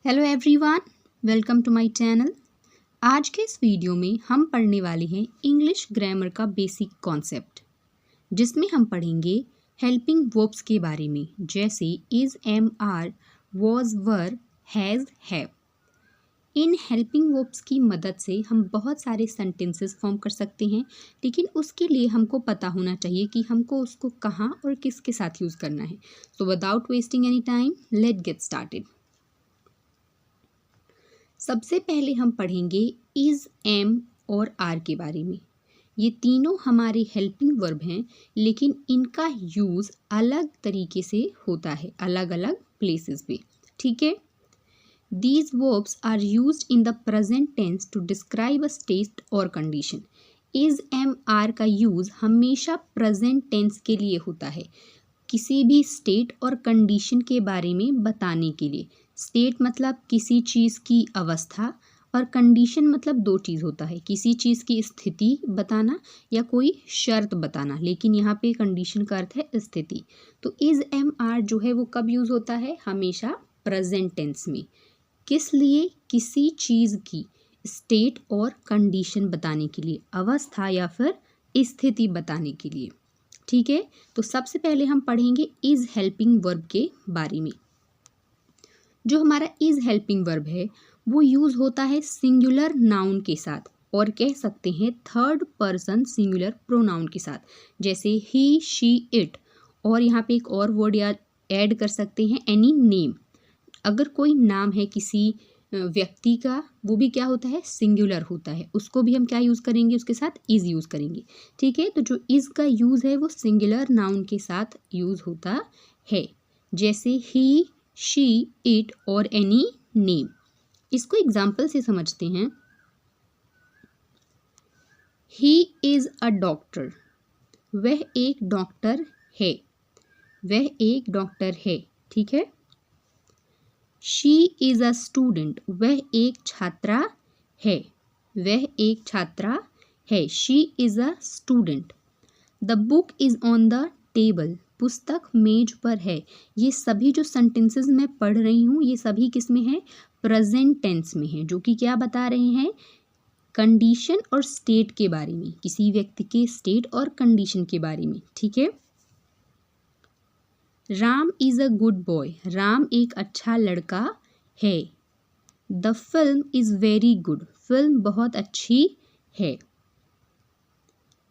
Hello everyone, welcome to my channel. आज के इस वीडियो में हम पढ़ने वाले हैं इंग्लिश ग्रामर का बेसिक कॉन्सेप्ट, जिसमें हम पढ़ेंगे हेल्पिंग वर्ब्स के बारे में, जैसे is, am, are, was, were, has, have. इन हेल्पिंग वर्ब्स की मदद से हम बहुत सारे सेंटेंसेस फॉर्म कर सकते हैं, लेकिन उसके लिए हमको पता होना चाहिए कि हमको उसको कहाँ और किसके साथ यूज़ करना है। So without wasting any time, let get started. सबसे पहले हम पढ़ेंगे इज़, एम और आर के बारे में। ये तीनों हमारे हेल्पिंग वर्ब हैं, लेकिन इनका यूज़ अलग तरीके से होता है, अलग अलग प्लेसेस पे। ठीक है। These verbs are used in the present tense to describe a state और कंडीशन। इज़, एम, आर का यूज़ हमेशा प्रेजेंट टेंस के लिए होता है, किसी भी स्टेट और कंडीशन के बारे में बताने के लिए। स्टेट मतलब किसी चीज़ की अवस्था, और कंडीशन मतलब दो चीज़ होता है, किसी चीज़ की स्थिति बताना या कोई शर्त बताना, लेकिन यहाँ पे कंडीशन का अर्थ है स्थिति। तो इज़, एम, आर जो है वो कब यूज़ होता है? हमेशा प्रेजेंट टेंस में। किस लिए? किसी चीज़ की स्टेट और कंडीशन बताने के लिए, अवस्था या फिर स्थिति बताने के लिए। ठीक है। तो सबसे पहले हम पढ़ेंगे इज़ हेल्पिंग वर्ब के बारे में। जो हमारा इज़ हेल्पिंग वर्ब है वो यूज़ होता है सिंगुलर नाउन के साथ, और कह सकते हैं थर्ड पर्सन सिंगुलर प्रोनाउन के साथ, जैसे ही, शी, इट। और यहाँ पे एक और वर्ड ऐड कर सकते हैं, एनी नेम। अगर कोई नाम है किसी व्यक्ति का, वो भी क्या होता है? सिंगुलर होता है, उसको भी हम क्या यूज़ करेंगे? उसके साथ इज़ यूज़ करेंगे। ठीक है। तो जो इज़ का यूज़ है वो सिंगुलर नाउन के साथ यूज़ होता है, जैसे ही, शी, इट और एनी नेम। इसको एग्जाम्पल से समझते हैं। ही इज़ अ डॉक्टर, वह एक डॉक्टर है, वह एक डॉक्टर है। ठीक है। शी इज़ अ स्टूडेंट, वह एक छात्रा है, वह एक छात्रा है। She is a student. The book is on the table, पुस्तक मेज पर है। ये सभी जो सेंटेंसेस मैं पढ़ रही हूँ, ये सभी किस में है? प्रेजेंट टेंस में है, जो कि क्या बता रहे हैं? कंडीशन और स्टेट के बारे में, किसी व्यक्ति के स्टेट और कंडीशन के बारे में। ठीक है। Ram is a good boy, Ram एक अच्छा लड़का है। The film is very good, film बहुत अच्छी है।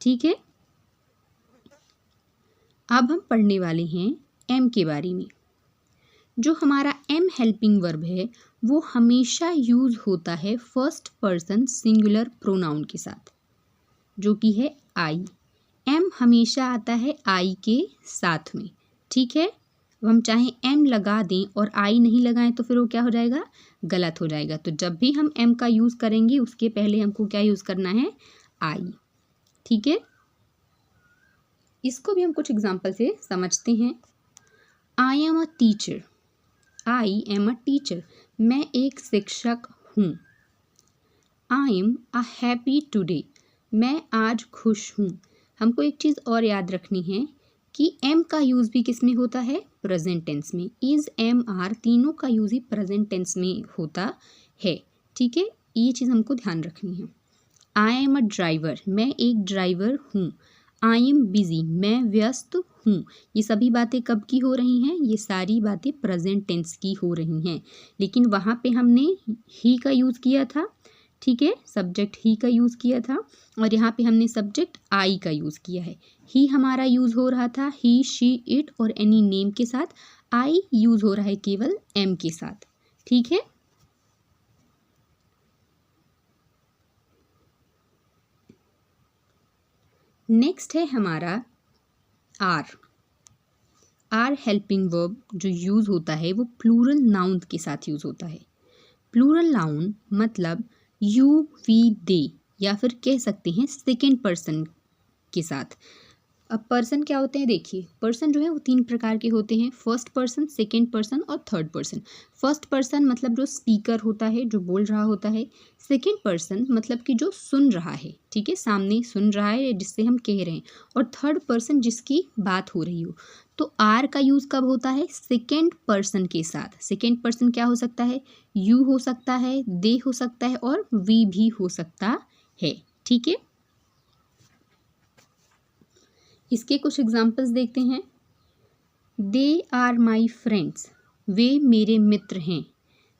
ठीक है। अब हम पढ़ने वाले हैं एम के बारे में। जो हमारा एम हेल्पिंग वर्ब है वो हमेशा यूज़ होता है फर्स्ट पर्सन सिंगुलर प्रोनाउन के साथ, जो कि है आई। एम हमेशा आता है आई के साथ में। ठीक है। अब हम चाहे एम लगा दें और आई नहीं लगाएं तो फिर वो क्या हो जाएगा? गलत हो जाएगा। तो जब भी हम एम का यूज़ करेंगे उसके पहले हमको क्या यूज़ करना है? आई। ठीक है। इसको भी हम कुछ एग्जाम्पल से समझते हैं। I am a teacher, I am a teacher, मैं एक शिक्षक हूँ। I am a happy today, मैं आज खुश हूँ। हमको एक चीज़ और याद रखनी है कि एम का यूज़ भी किस में होता है? प्रेजेंट टेंस में। इज़, एम, आर तीनों का यूज़ ही प्रेजेंट टेंस में होता है। ठीक है। ये चीज़ हमको ध्यान रखनी है। आई एम अ ड्राइवर, मैं एक ड्राइवर हूँ। आई एम बिजी, मैं व्यस्त हूँ। ये सभी बातें कब की हो रही हैं? ये सारी बातें प्रेजेंट टेंस की हो रही हैं, लेकिन वहाँ पे हमने ही का यूज़ किया था। ठीक है। सब्जेक्ट ही का यूज़ किया था, और यहाँ पे हमने सब्जेक्ट आई का यूज़ किया है। ही हमारा यूज़ हो रहा था ही, शी, इट और एनी नेम के साथ। आई यूज़ हो रहा है केवल एम के साथ। ठीक है। नेक्स्ट है हमारा आर। आर हेल्पिंग वर्ब जो यूज़ होता है वो प्लूरल नाउन के साथ यूज़ होता है। प्लूरल नाउन मतलब यू, वी, दे, या फिर कह सकते हैं सेकेंड पर्सन के साथ। अब पर्सन क्या होते हैं, देखिए पर्सन जो है वो 3 प्रकार के होते हैं, फर्स्ट पर्सन, सेकंड पर्सन और थर्ड पर्सन। फर्स्ट पर्सन मतलब जो स्पीकर होता है, जो बोल रहा होता है। सेकंड पर्सन मतलब कि जो सुन रहा है, ठीक है, सामने सुन रहा है जिससे हम कह रहे हैं। और थर्ड पर्सन जिसकी बात हो रही हो। तो आर का यूज़ कब होता है, सेकेंड पर्सन के साथ। सेकेंड पर्सन क्या हो सकता है, यू हो सकता है, दे हो सकता है और वी भी हो सकता है, ठीक है। इसके कुछ एग्जाम्पल्स देखते हैं। दे आर माई फ्रेंड्स, वे मेरे मित्र हैं,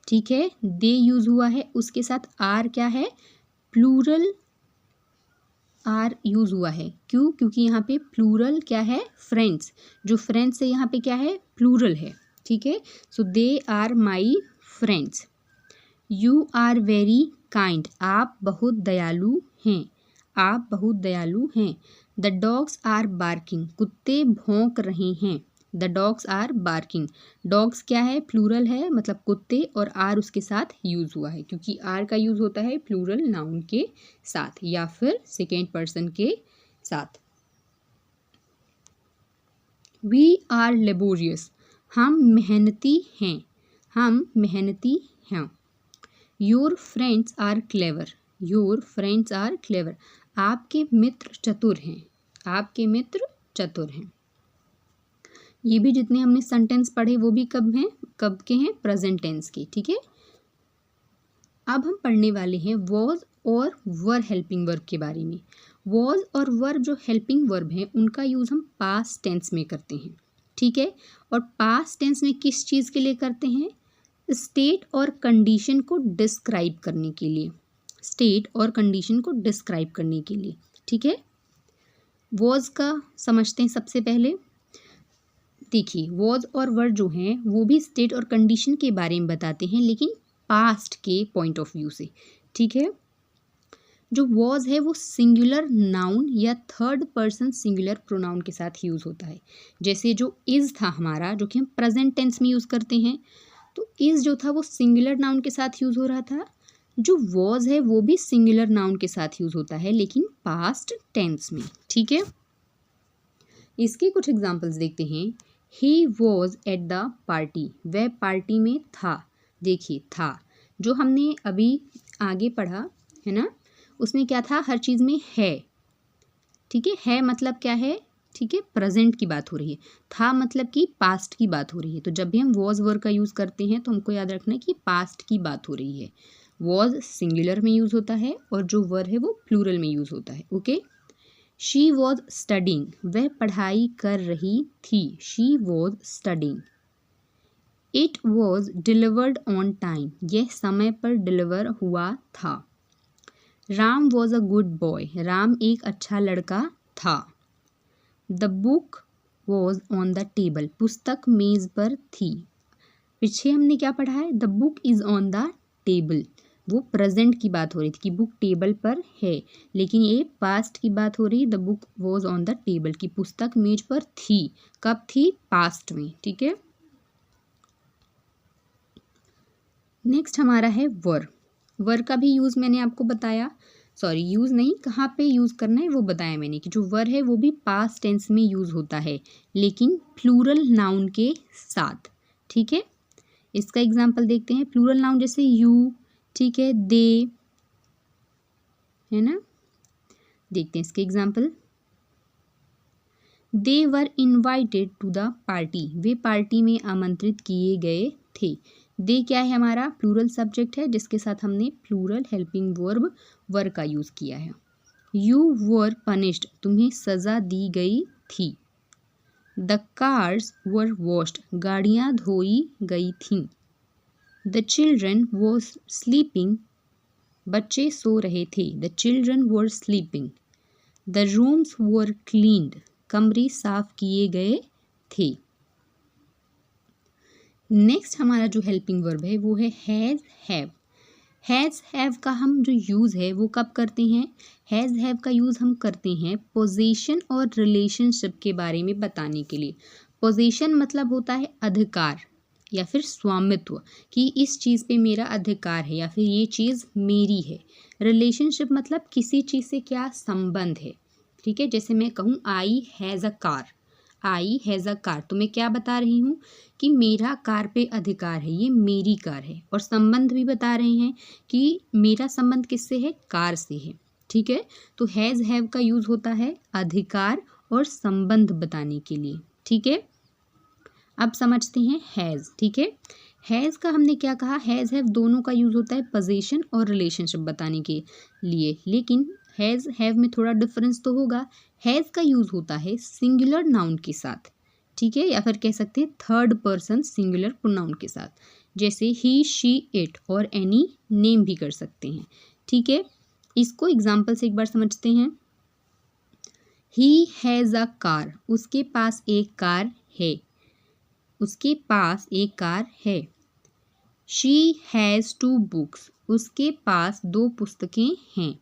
ठीक है। दे यूज हुआ है, उसके साथ आर क्या है, प्लूरल आर यूज हुआ है। क्यों, क्योंकि यहाँ पे प्लूरल क्या है, फ्रेंड्स। जो फ्रेंड्स है यहाँ पे क्या है, प्लूरल है, ठीक है। So they are my friends. You are very kind, आप बहुत दयालु हैं, आप बहुत दयालु हैं। द डॉग्स आर बार्किंग, कुत्ते भौंक रहे हैं। The dogs are barking, dogs क्या है, प्लूरल है, मतलब कुत्ते, और आर उसके साथ यूज हुआ है क्योंकि आर का यूज होता है प्लूरल नाउन के साथ या फिर सेकेंड पर्सन के साथ। वी आर लेबोरियस, हम मेहनती हैं, हम मेहनती हैं। Your friends are clever, your friends are clever, आपके मित्र चतुर हैं, आपके मित्र चतुर हैं। ये भी जितने हमने सेंटेंस पढ़े वो भी कब हैं, कब के हैं, प्रेजेंट टेंस के, ठीक है। अब हम पढ़ने वाले हैं वॉज और वर हेल्पिंग वर्ब के बारे में। वॉज और वर जो हेल्पिंग वर्ब हैं उनका यूज़ हम पास्ट टेंस में करते हैं, ठीक है। और पास्ट टेंस में किस चीज़ के लिए करते हैं, स्टेट और कंडीशन को डिस्क्राइब करने के लिए, स्टेट और कंडीशन को डिस्क्राइब करने के लिए, ठीक है। वॉज का समझते हैं सबसे पहले। देखिए वॉज और वर जो हैं वो भी स्टेट और कंडीशन के बारे में बताते हैं लेकिन पास्ट के पॉइंट ऑफ व्यू से, ठीक है। जो वॉज है वो सिंगुलर नाउन या थर्ड पर्सन सिंगुलर प्रोनाउन के साथ यूज़ होता है। जैसे जो इज़ था हमारा, जो कि हम प्रेजेंट टेंस में यूज़ करते हैं, तो इज़ जो था वो सिंगुलर नाउन के साथ यूज़ हो रहा था। जो वॉज है वो भी सिंगुलर नाउन के साथ यूज़ होता है लेकिन पास्ट टेंस में, ठीक है। इसके कुछ एग्जांपल्स देखते हैं। He was at the party, वह पार्टी में था। देखिए था, जो हमने अभी आगे पढ़ा है ना, उसमें क्या था, हर चीज़ में है, ठीक है मतलब क्या है, ठीक है, प्रेजेंट की बात हो रही है। था मतलब कि पास्ट की बात हो रही है। तो जब भी हम वॉज वर्ब का यूज़ करते हैं तो हमको याद रखना है कि पास्ट की बात हो रही है। वॉज सिंगुलर में यूज़ होता है और जो वर्ब है वो प्लूरल में यूज़ होता है, ओके। शी वॉज स्टडिंग, वह पढ़ाई कर रही थी। She was studying. It was delivered on time, यह समय पर डिलीवर हुआ था। Ram was a good boy, Ram एक अच्छा लड़का था। The book was on the table, पुस्तक मेज पर थी। पीछे हमने क्या पढ़ा है, the book is on the table, वो प्रेजेंट की बात हो रही थी कि बुक टेबल पर है, लेकिन ये पास्ट की बात हो रही है। The book was on the table, की पुस्तक मेज पर थी, कब थी, पास्ट में, ठीक है। नेक्स्ट हमारा है वर। वर का भी यूज़ मैंने आपको बताया, सॉरी यूज़ नहीं, कहाँ पे यूज़ करना है वो बताया मैंने, कि जो वर है वो भी पास्ट टेंस में यूज़ होता है लेकिन प्लूरल नाउन के साथ, ठीक है। इसका एग्जाम्पल देखते हैं। प्लूरल नाउन जैसे यू, ठीक है, दे, है ना। देखते हैं इसके example. They were invited to the party, वे पार्टी में आमंत्रित किए गए थे। दे क्या है, हमारा प्लूरल सब्जेक्ट है जिसके साथ हमने प्लूरल हेल्पिंग वर्ब वर का यूज़ किया है। यू वर पनिश्ड, तुम्हें सज़ा दी गई थी। द कार्स वर वॉश्ड, गाड़ियाँ धोई गई थीं। द चिल्ड्रन वॉज स्लीपिंग, बच्चे सो रहे थे। The children were sleeping. The rooms were cleaned, कमरे साफ किए गए थे। नेक्स्ट हमारा जो हेल्पिंग वर्ब है वो है हैज़ हैव। हैज़ हैव का हम जो यूज़ है वो कब करते हैं, हैज़ हैव का यूज़ हम करते हैं पोजीशन और रिलेशनशिप के बारे में बताने के लिए। पोजीशन मतलब होता है अधिकार या फिर स्वामित्व, कि इस चीज़ पे मेरा अधिकार है या फिर ये चीज़ मेरी है। रिलेशनशिप मतलब किसी चीज़ से क्या संबंध है, ठीक है, जैसे मैं कहूँ I has a car, I has a car, तो मैं क्या बता रही हूँ कि मेरा कार पे अधिकार है, ये मेरी कार है। और संबंध भी बता रहे हैं कि मेरा संबंध किससे है, कार से है। ठीक है, तो हैज़ हैव का यूज़ होता है अधिकार और संबंध बताने के लिए। ठीक है, अब समझते हैं हैज़। ठीक है, हैज़ का हमने क्या कहा, हैज़ हैव दोनों का यूज़ होता है पोजीशन और रिलेशनशिप बताने के लिए, लेकिन हैज़ हैव में थोड़ा डिफरेंस तो होगा। हैज़ का यूज़ होता है सिंगुलर नाउन के साथ, ठीक है, या फिर कह सकते हैं थर्ड पर्सन सिंगुलर प्रोनाउन के साथ, जैसे ही, शी, इट और एनी नेम भी कर सकते हैं। ठीक है, इसको एग्जाम्पल से एक बार समझते हैं। ही हैज़ अ कार, उसके पास एक कार है, उसके पास एक कार है। शी हैज़ 2 बुक्स, उसके पास 2 पुस्तकें हैं।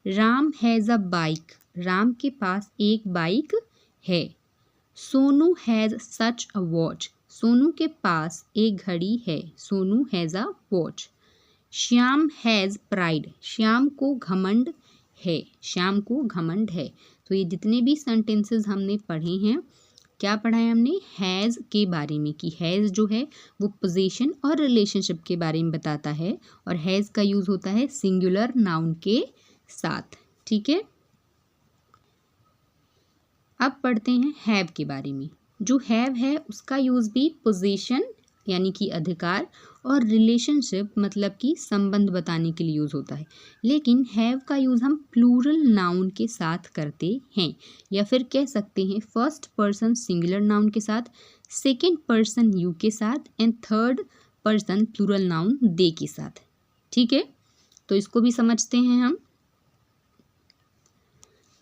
Ram has a bike, Ram के पास एक बाइक है। Sonu has such a watch, Sonu के पास एक घड़ी है। Sonu has a watch. Shyam has pride, Shyam को घमंड है, श्याम को घमंड है। तो ये जितने भी सेंटेंसेस हमने पढ़े हैं, क्या पढ़ा है हमने, हैज़ के बारे में, कि हैज़ जो है वो पोजीशन और रिलेशनशिप के बारे में बताता है, और हैज़ का यूज़ होता है सिंगुलर नाउन के साथ। ठीक है, अब पढ़ते हैं हैव के बारे में। जो हैव है उसका यूज़ भी पोजीशन यानी कि अधिकार और रिलेशनशिप मतलब कि संबंध बताने के लिए यूज़ होता है, लेकिन हैव का यूज़ हम प्लूरल नाउन के साथ करते हैं, या फिर कह सकते हैं फर्स्ट पर्सन सिंगुलर नाउन के साथ, सेकेंड पर्सन यू के साथ and third person plural noun they के साथ। ठीक है, तो इसको भी समझते हैं हम।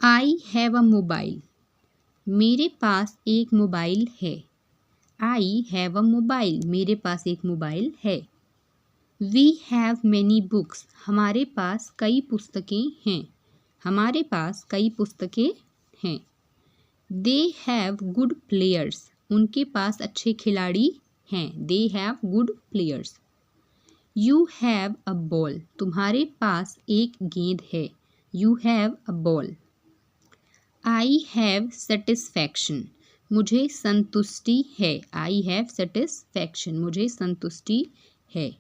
आई हैव अ मोबाइल, मेरे पास एक मोबाइल है। आई हैव अ मोबाइल, मेरे पास एक मोबाइल है। वी हैव मैनी बुक्स, हमारे पास कई पुस्तकें हैं, हमारे पास कई पुस्तकें हैं। दे हैव गुड प्लेयर्स, उनके पास अच्छे खिलाड़ी हैं। They have good players. You have a ball, तुम्हारे पास एक गेंद है। You have a ball. I have satisfaction, मुझे संतुष्टि है। आई हैव सेटिस्फैक्शन, मुझे संतुष्टि है।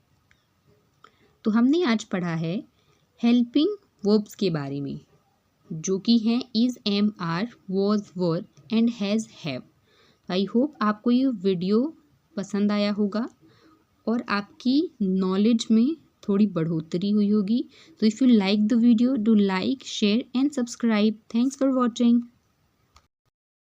तो हमने आज पढ़ा है हेल्पिंग वर्ब्स के बारे में, जो कि हैं is, am, are, was, were and has, have. I hope आपको ये वीडियो पसंद आया होगा और आपकी नॉलेज में थोड़ी बढ़ोतरी हुई होगी। तो if you like the video, do like, share and subscribe. Thanks for watching.